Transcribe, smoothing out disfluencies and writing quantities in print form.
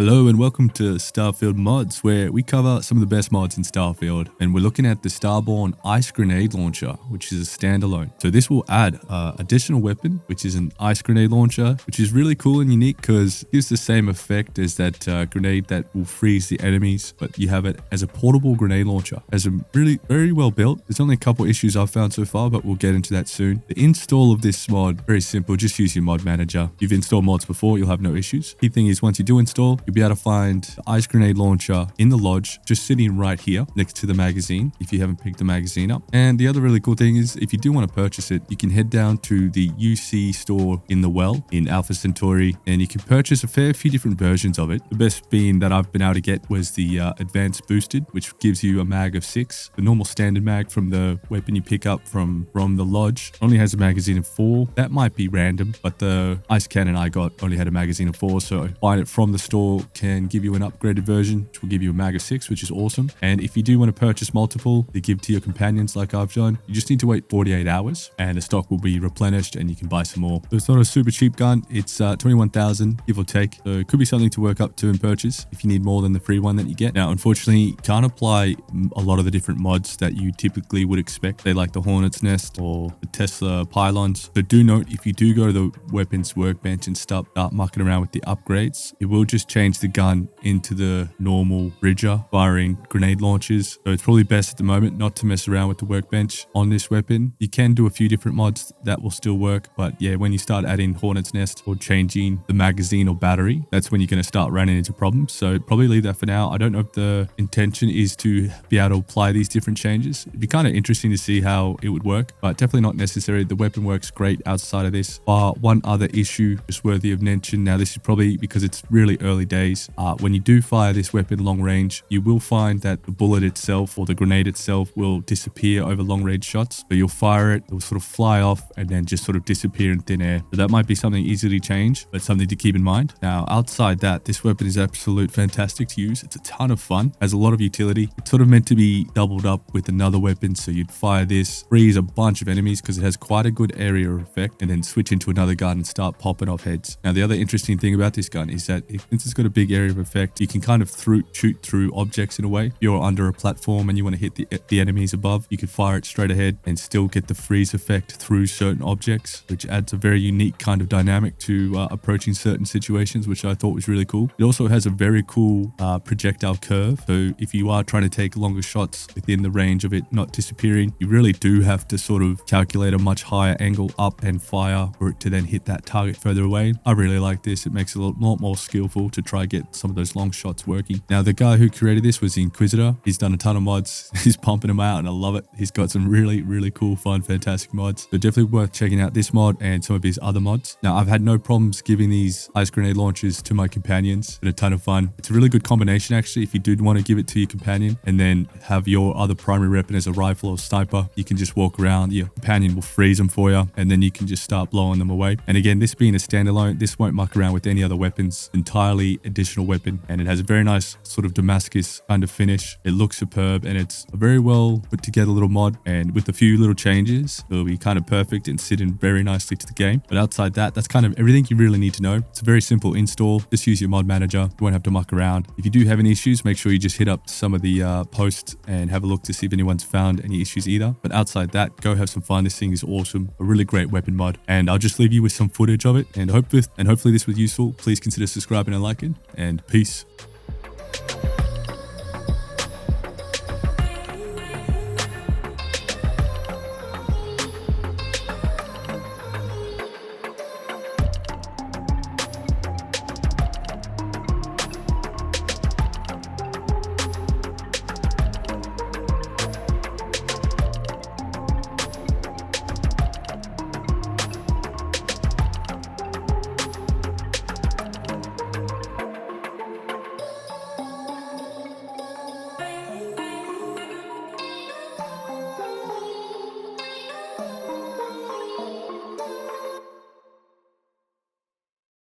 Hello and welcome to Starfield Mods, where we cover some of the best mods in Starfield, and we're looking at the Starborn Ice Grenade Launcher, which is a standalone. So this will add an additional weapon, which is an ice grenade launcher, which is really cool and unique because it gives the same effect as that grenade that will freeze the enemies, but you have it as a portable grenade launcher. As a really very well built. There's only a couple issues I've found so far, but we'll get into that soon. The install of this mod, very simple, just use your mod manager. If you've installed mods before, you'll have no issues. Key thing is once you do install, you'll be able to find the ice grenade launcher in the lodge, just sitting right here next to the magazine if you haven't picked the magazine up. And the other really cool thing is if you do want to purchase it, you can head down to the UC store in the well in Alpha Centauri and you can purchase a fair few different versions of it. The best being that I've been able to get was the advanced boosted, which gives you a mag of 6. The normal standard mag from the weapon you pick up from the lodge only has a magazine of 4. That might be random, but the ice cannon I got only had a magazine of 4, so buying it from the store can give you an upgraded version, which will give you a mag of 6, which is awesome. And if you do want to purchase multiple to give to your companions like I've done, you just need to wait 48 hours and the stock will be replenished and you can buy some more. So it's not a super cheap gun. It's 21,000 give or take. So it could be something to work up to and purchase if you need more than the free one that you get. Now, unfortunately, you can't apply a lot of the different mods that you typically would expect. They like the Hornet's Nest or the Tesla pylons. But do note, if you do go to the weapons workbench and start mucking around with the upgrades, it will just change the gun into the normal Bridger firing grenade launchers. So it's probably best at the moment not to mess around with the workbench on this weapon. You can do a few different mods that will still work, but yeah, when you start adding Hornet's Nest or changing the magazine or battery, that's when you're going to start running into problems. So probably leave that for now. I don't know if the intention is to be able to apply these different changes. It'd be kind of interesting to see how it would work, but definitely not necessary. The weapon works great outside of this. One other issue just worthy of mention. Now this is probably because it's really early days. When you do fire this weapon long range, you will find that the bullet itself or the grenade itself will disappear over long range shots. So you'll fire it, it will sort of fly off and then just sort of disappear in thin air. So that might be something easily changed, but something to keep in mind. Now, outside that, this weapon is absolute fantastic to use. It's a ton of fun, has a lot of utility. It's sort of meant to be doubled up with another weapon. So you'd fire this, freeze a bunch of enemies because it has quite a good area effect, and then switch into another gun and start popping off heads. Now, the other interesting thing about this gun is that since it's got a big area of effect, you can kind of shoot through objects in a way. If you're under a platform and you want to hit the enemies above, you could fire it straight ahead and still get the freeze effect through certain objects, which adds a very unique kind of dynamic to approaching certain situations, which I thought was really cool. It also has a very cool projectile curve. So if you are trying to take longer shots within the range of it not disappearing, you really do have to sort of calculate a much higher angle up and fire for it to then hit that target further away. I really like this. It makes it a lot more skillful to try get some of those long shots working. Now, the guy who created this was the Inquisitor. He's done a ton of mods. He's pumping them out and I love it. He's got some really cool, fun, fantastic mods. So definitely worth checking out this mod and some of his other mods. Now, I've had no problems giving these ice grenade launchers to my companions. It's a ton of fun. It's a really good combination, actually. If you did want to give it to your companion and then have your other primary weapon as a rifle or sniper, you can just walk around. Your companion will freeze them for you and then you can just start blowing them away. And again, this being a standalone, this won't muck around with any other weapons. Entirely additional weapon, and it has a very nice sort of Damascus kind of finish. It looks superb and it's a very well put together little mod, and with a few little changes it'll be kind of perfect and sit in very nicely to the game. But outside that, that's kind of everything you really need to know. It's a very simple install. Just use your mod manager. You won't have to muck around. If you do have any issues, make sure you just hit up some of the posts and have a look to see if anyone's found any issues either. But outside that, go have some fun. This thing is awesome. A really great weapon mod, and I'll just leave you with some footage of it, and hopefully this was useful. Please consider subscribing and liking, and peace.